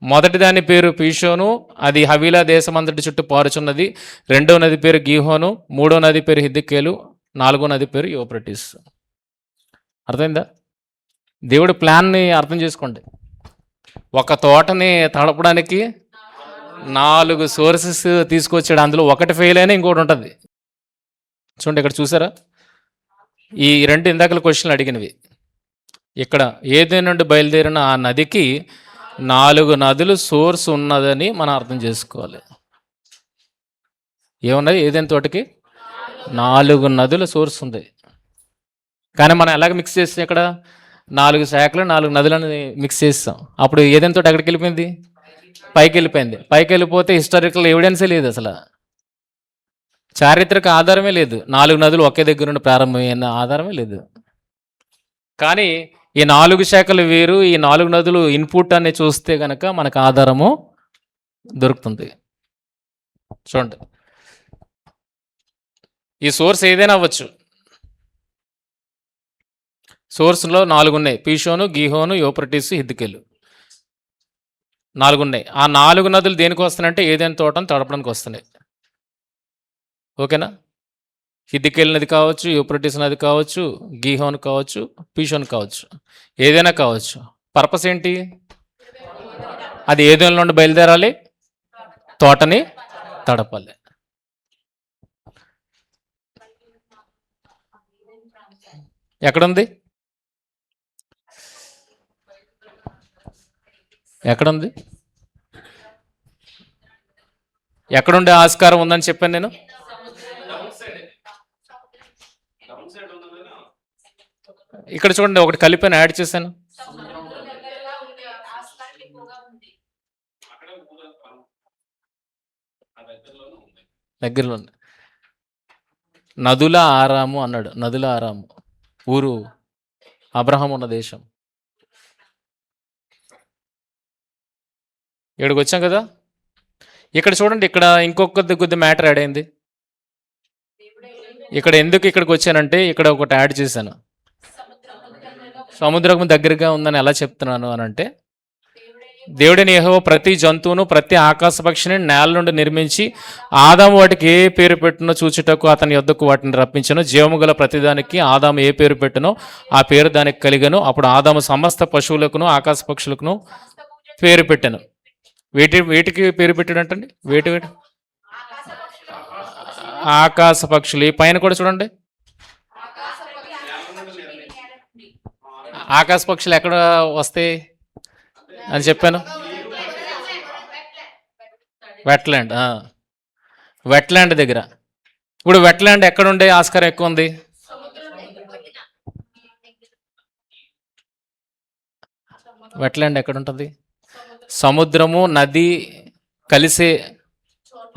మొదటి దాని పేరు పీషోను, అది హవీలా దేశమంతటి చుట్టూ పారుచున్నది. 2వ నది పేరు గీహోను, 3వ నది పేరు హిద్దెకేలు, 4వ నది పేరు యూఫ్రటీస్. అర్థమైందా? దేవుడి ప్లాన్ని అర్థం చేసుకోండి. ఒక తోటని తడపడానికి 4 సోర్సెస్ తీసుకొచ్చాడు. అందులో ఒకటి ఫెయిల్ అయినా ఇంకోటి ఉంటుంది. చూడండి, ఇక్కడ చూసారా? ఈ 2 ఇందాకల క్వశ్చన్లు అడిగినవి. ఇక్కడ ఏదైనా నుండి బయలుదేరిన ఆ నదికి 4 నదులు సోర్స్ ఉన్నదని మనం అర్థం చేసుకోవాలి. ఏమున్నది? ఏదైనా తోటకి 4 నదుల సోర్స్ ఉంది. కానీ మనం ఎలాగ మిక్స్ చేస్తాం? ఇక్కడ 4 శాఖలు 4 నదులను మిక్స్ చేస్తాం. అప్పుడు ఏదైనా తోట ఎక్కడికి వెళ్ళిపోయింది? పైకి వెళ్ళిపోయింది. పైకి వెళ్ళిపోతే హిస్టారికల్ ఎవిడెన్సే లేదు, అసలు చారిత్రక ఆధారమే లేదు. 4 నదులు ఒకే దగ్గర నుండి ప్రారంభమైన ఆధారమే లేదు. కానీ ఈ 4 శాఖలు వేరు, ఈ 4 నదులు ఇన్పుట్ అని చూస్తే కనుక మనకు ఆధారము దొరుకుతుంది. చూడండి, ఈ సోర్స్ ఏదైనా అవ్వచ్చు. సోర్స్లో 4 ఉన్నాయి: పీషోను, గీహోను, యూఫ్రటీస్, హిద్దెకేలు. 4 ఉన్నాయి. ఆ 4 నదులు దేనికి వస్తున్నాయంటే ఏదైనా తోటను తడపడానికి వస్తున్నాయి. ఓకేనా? హిద్దెకేలు నది కావచ్చు, యూఫ్రటీస్ నది కావచ్చు, గీహోన్ కావచ్చు, పీషోన్ కావచ్చు, ఏదైనా కావచ్చు. పర్పస్ ఏంటి? అది ఏదైనా నుండి బయలుదేరాలి, తోటని తడపాలి. ఎక్కడుంది? ఎక్కడుంది? ఎక్కడుండే ఆస్కారం ఉందని చెప్పాను నేను. ఇక్కడ చూడండి, ఒకటి కలిపాను, యాడ్ చేశాను. దగ్గరలో నదుల ఆరాము అన్నాడు. నదుల ఆరాము ఊరు అబ్రహాం ఉన్న దేశం. ఇక్కడికి వచ్చాం కదా. ఇక్కడ చూడండి, ఇక్కడ ఇంకొక కొద్ది మ్యాటర్ యాడ్ అయింది. ఇక్కడ ఎందుకు ఇక్కడికి వచ్చానంటే ఇక్కడ ఒకటి యాడ్ చేశాను. సముద్రం దగ్గరగా ఉందని ఎలా చెప్తున్నాను అని అంటే, దేవుడైన యెహోవా ప్రతి జంతువును ప్రతి ఆకాశ పక్షిని నేల నుండి నిర్మించి ఆదాము వాటికి ఏ పేరు పెట్టినో చూచుటకు అతని యొద్దకు వాటిని రప్పించను. జీవము గల ప్రతిదానికి ఆదాము ఏ పేరు పెట్టినో ఆ పేరు దానికి కలిగను. అప్పుడు ఆదాము సమస్త పశువులకును ఆకాశ పక్షులకును పేరు పెట్టాను. వేటికి పేరు పెట్టాడంటండి? వేటి ఆకాశ పక్షులు. ఈ పైన కూడా చూడండి, ఆకాశ పక్షులు ఎక్కడ వస్తాయి అని చెప్పాను. వెట్లాండ్. వెట్లాండ్ దగ్గర. ఇప్పుడు వెట్లాండ్ ఎక్కడుండే ఆస్కారం ఎక్కువ ఉంది? వెట్లాండ్ ఎక్కడ ఉంటుంది? సముద్రము నది కలిసే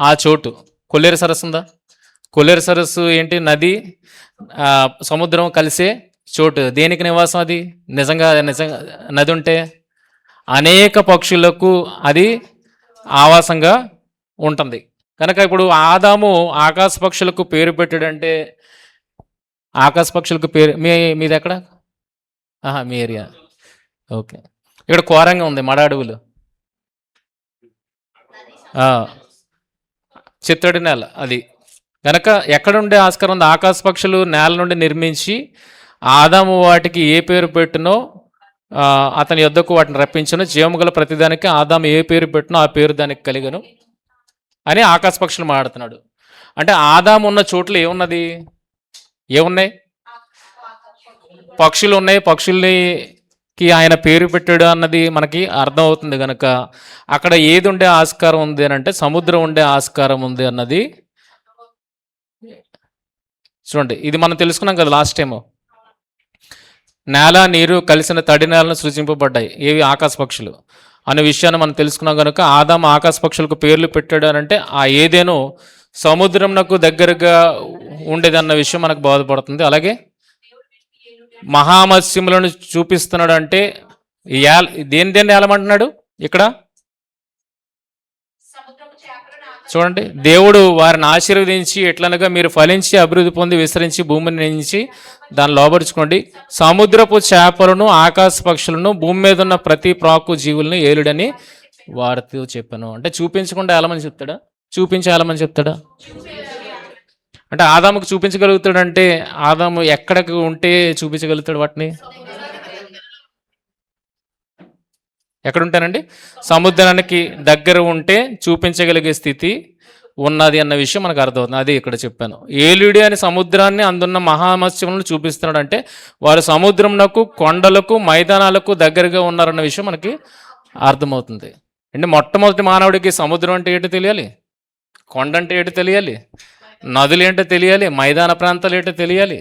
ఆ చోటు. కొల్లేరు సరస్సు ఉందా? కొల్లేరు సరస్సు ఏంటి? నది సముద్రం కలిసే చోటు. దేనికి నివాసం అది? నిజంగా నది ఉంటే అనేక పక్షులకు అది ఆవాసంగా ఉంటుంది. కనుక ఇప్పుడు ఆదాము ఆకాశ పక్షులకు పేరు పెట్టాడంటే, ఆకాశ పక్షులకు పేరు మీది ఎక్కడ? మీ ఏరియా. ఓకే. ఇక్కడ కోరంగా ఉంది, మడ అడవులు, చిత్తడి నేల అది. కనుక ఎక్కడుండే ఆస్కారం ఉంది? ఆకాశ పక్షులు నేల నుండి నిర్మించి ఆదాము వాటికి ఏ పేరు పెట్టినో అతని యొద్దకు వాటిని రప్పించను. జీవము గల ప్రతిదానికి ఆదాము ఏ పేరు పెట్టినో ఆ పేరు దానికి కలిగను అని ఆకాశ పక్షులు మాట్లాడుతున్నాడు. అంటే ఆదాము ఉన్న చోట్ల ఏమున్నది? ఏమున్నాయి? పక్షులు ఉన్నాయి. పక్షుల్కి ఆయన పేరు పెట్టాడు అన్నది మనకి అర్థం అవుతుంది. కనుక అక్కడ ఏది ఉండే ఆస్కారం ఉంది అని అంటే సముద్రం ఉండే ఆస్కారం ఉంది అన్నది. చూడండి, ఇది మనం తెలుసుకున్నాం కదా లాస్ట్ టైము. నేల నీరు కలిసిన తడి నేలను సృజింపబడ్డాయి. ఏవి? ఆకాశ పక్షులు అనే విషయాన్ని మనం తెలుసుకున్నాం. కనుక ఆదాము ఆకాశ పక్షులకు పేర్లు పెట్టాడు అని అంటే ఆ ఏదేనో సముద్రంకు దగ్గరగా ఉండేదన్న విషయం మనకు బోధపడుతుంది. అలాగే మహామత్స్యములను చూపిస్తున్నాడు అంటే దేని ఏలమంటున్నాడు ఇక్కడ? చూడండి, దేవుడు వారిని ఆశీర్వదించి ఎట్లనగా మీరు ఫలించి అభివృద్ధి పొంది విస్తరించి భూమిని నుంచి దాన్ని లోబరుచుకోండి, సముద్రపు చేపలను ఆకాశ పక్షులను భూమి మీద ఉన్న ప్రతి ప్రాకు జీవులను ఏలుడని వారితో చెప్పాను. అంటే చూపించకుండా ఏలమని చెప్తాడా? చూపించి ఏలమని చెప్తాడా? అంటే ఆదాముకు చూపించగలుగుతాడంటే ఆదాము ఎక్కడికి ఉంటే చూపించగలుగుతాడు వాటిని? ఎక్కడుంటానండి? సముద్రానికి దగ్గర ఉంటే చూపించగలిగే స్థితి ఉన్నది అన్న విషయం మనకు అర్థమవుతుంది. అది ఇక్కడ చెప్పాను. ఏలుడి అని సముద్రాన్ని అందున్న మహామత్స్యములను చూపిస్తున్నాడు అంటే వారు సముద్రంకు, కొండలకు, మైదానాలకు దగ్గరగా ఉన్నారన్న విషయం మనకి అర్థమవుతుంది. అంటే మొట్టమొదటి మానవుడికి సముద్రం అంటే ఏంటో తెలియాలి, కొండ అంటే ఏంటో తెలియాలి, నదులు ఏంటో తెలియాలి, మైదాన ప్రాంతాలు ఏంటో తెలియాలి.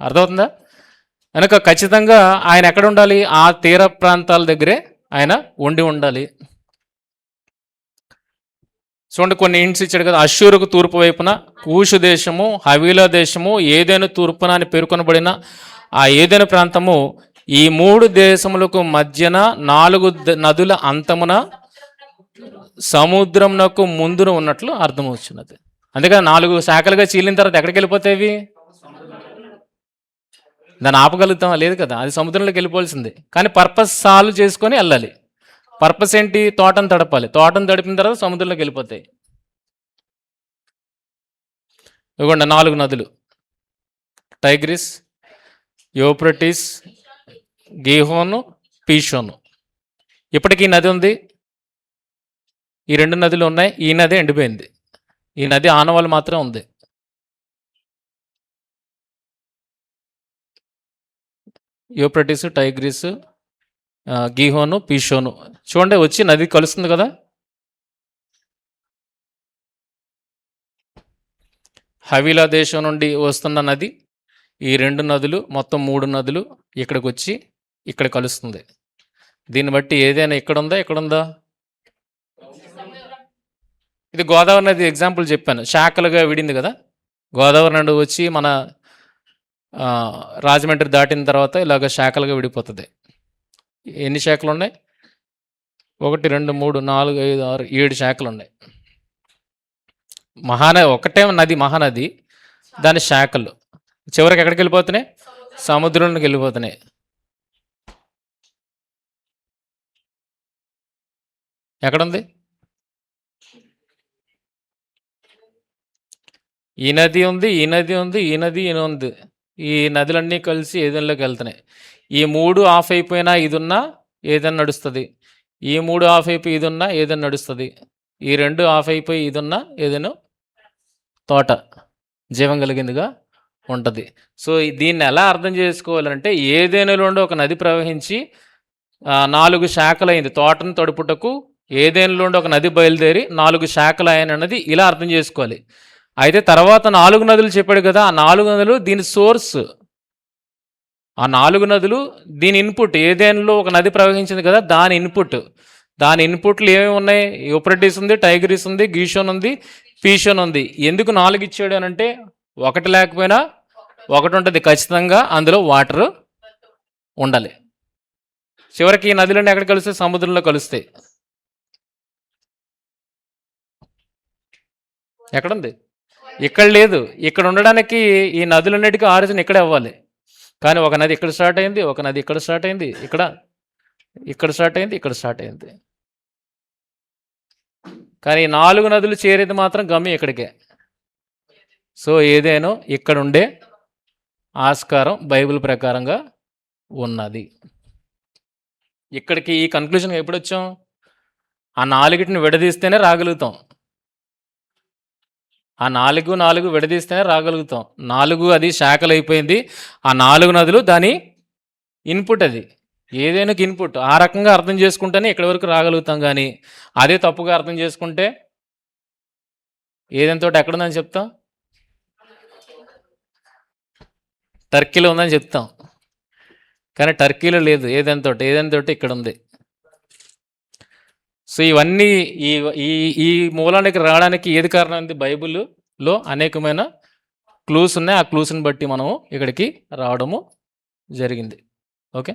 అర్థమవుతుందా? కనుక ఖచ్చితంగా ఆయన ఎక్కడ ఉండాలి? ఆ తీర ప్రాంతాల దగ్గరే ఆయన ఉండాలి. చూడండి, కొన్ని ఇంట్స్ ఇచ్చాడు కదా. అశ్షూరుకు తూర్పు వైపున కూషు దేశము, హవీలా దేశము, ఏదైనా తూర్పున అని పేర్కొనబడిన ఆ ఏదైనా ప్రాంతము, ఈ 3 దేశములకు మధ్యన 4 నదుల అంతమున సముద్రంకు ముందున ఉన్నట్లు అర్థమవుతున్నది. అందుకని 4 శాఖలుగా చీలిన తర్వాత ఎక్కడికి వెళ్ళిపోతాయి? దాన్ని ఆపగలుగుతామా? లేదు కదా, అది సముద్రంలోకి వెళ్ళిపోవాల్సిందే. కానీ పర్పస్ సాల్వ్ చేసుకొని వెళ్ళాలి. పర్పస్ ఏంటి? తోటను తడపాలి. తోటను తడిపిన తర్వాత సముద్రంలోకి వెళ్ళిపోతాయి. ఇవ్వండి 4 నదులు: టైగ్రిస్, యూఫ్రటీస్, గీహోను, పీషోను. ఇప్పటికీ నది ఉంది. ఈ 2 నదులు ఉన్నాయి. ఈ నది ఎండిపోయింది. ఈ నది ఆనవాళ్ళు మాత్రం ఉంది. Euphrates, Tigris, Gihon, Pishon. చూడండి, వచ్చి నది కలుస్తుంది కదా. హవీలా దేశం నుండి వస్తున్న నది, ఈ 2 నదులు, మొత్తం 3 నదులు ఇక్కడికి వచ్చి ఇక్కడ కలుస్తుంది. దీన్ని బట్టి ఏదైనా ఎక్కడుందా? ఇది గోదావరి నది ఎగ్జాంపుల్ చెప్పాను. శాఖలుగా విడింది కదా. గోదావరి నది వచ్చి మన రాజమండ్రి దాటిన తర్వాత ఇలాగ శాఖలుగా విడిపోతుంది. ఎన్ని శాఖలు ఉన్నాయి? 1, 2, 3, 4, 5, 6, 7 శాఖలు ఉన్నాయి. ఒకటే నది మహానది, దాని శాఖలు చివరికి ఎక్కడికి వెళ్ళిపోతున్నాయి? సముద్రంలోకి వెళ్ళిపోతున్నాయి. ఎక్కడుంది? ఈ నది ఉంది, ఈ నది ఉంది, ఈ నది ఈయన ఉంది. ఈ నదులన్నీ కలిసి ఏదైనాలోకి వెళ్తున్నాయి. ఈ 3 ఆఫ్ అయిపోయినా ఇదున్నా ఏదైనా నడుస్తుంది. ఈ 3 ఆఫ్ అయిపోయి ఇదున్నా ఏదైనా నడుస్తుంది. ఈ 2 ఆఫ్ అయిపోయి ఇదున్నా ఏదైనా తోట జీవం కలిగిందిగా ఉంటుంది. సో దీన్ని ఎలా అర్థం చేసుకోవాలంటే, ఏదేనులో ఒక నది ప్రవహించి 4 శాఖలైంది. తోటను తడుపుటకు ఏదేనులో ఒక నది బయలుదేరి 4 శాఖలు అన్నది ఇలా అర్థం చేసుకోవాలి. అయితే తర్వాత 4 నదులు చెప్పాడు కదా. ఆ 4 నదులు దీని సోర్స్. ఆ 4 నదులు దీని ఇన్పుట్. ఏదైనాలో ఒక నది ప్రవహించింది కదా, దాని ఇన్పుట్. దాని ఇన్పుట్లు ఏమేమి ఉన్నాయి? యూఫ్రటీస్ ఉంది, టైగ్రిస్ ఉంది, గీషోన్ ఉంది, పీషోన్ ఉంది. ఎందుకు 4 ఇచ్చాడు అని అంటే, ఒకటి లేకపోయినా ఒకటి ఉంటుంది ఖచ్చితంగా, అందులో వాటర్ ఉండాలి. చివరికి ఈ నదులన్నీ ఎక్కడ కలుస్తాయి? సముద్రంలో కలుస్తాయి. ఎక్కడుంది? ఇక్కడ లేదు. ఇక్కడ ఉండడానికి ఈ నదులన్నిటికీ ఆరిజిన్ ఇక్కడే అవ్వాలి. కానీ ఒక నది ఇక్కడ స్టార్ట్ అయింది, ఒక నది ఇక్కడ స్టార్ట్ అయింది, ఇక్కడ స్టార్ట్ అయింది, ఇక్కడ స్టార్ట్ అయింది. కానీ ఈ 4 నదులు చేరేది మాత్రం గమ్యం ఇక్కడికే. సో ఏదేనో ఇక్కడ ఉండే ఆస్కారం బైబిల్ ప్రకారంగా ఉన్నది. ఇక్కడికి ఈ కన్క్లూజన్ ఎప్పుడు వచ్చాం? ఆ 4టిని విడదీస్తేనే రాగలుగుతాం. ఆ 4 విడదీస్తేనే రాగలుగుతాం. 4 అది శాఖలు అయిపోయింది. ఆ 4 నదులు దాని ఇన్పుట్. అది ఏదైనా ఇన్పుట్. ఆ రకంగా అర్థం చేసుకుంటేనే ఇక్కడి వరకు రాగలుగుతాం. కానీ అదే తప్పుగా అర్థం చేసుకుంటే ఏదైనా తోటి ఎక్కడుందని చెప్తాం? టర్కీలో ఉందని చెప్తాం. కానీ టర్కీలో లేదు. ఏదైనా తోటి ఇక్కడ ఉంది. సో ఇవన్నీ ఈ మూలానికి రావడానికి ఏది కారణం? బైబిల్లో అనేకమైన క్లూస్ ఉన్నాయి. ఆ క్లూస్ని బట్టి మనం ఇక్కడికి రావడము జరిగింది. ఓకే.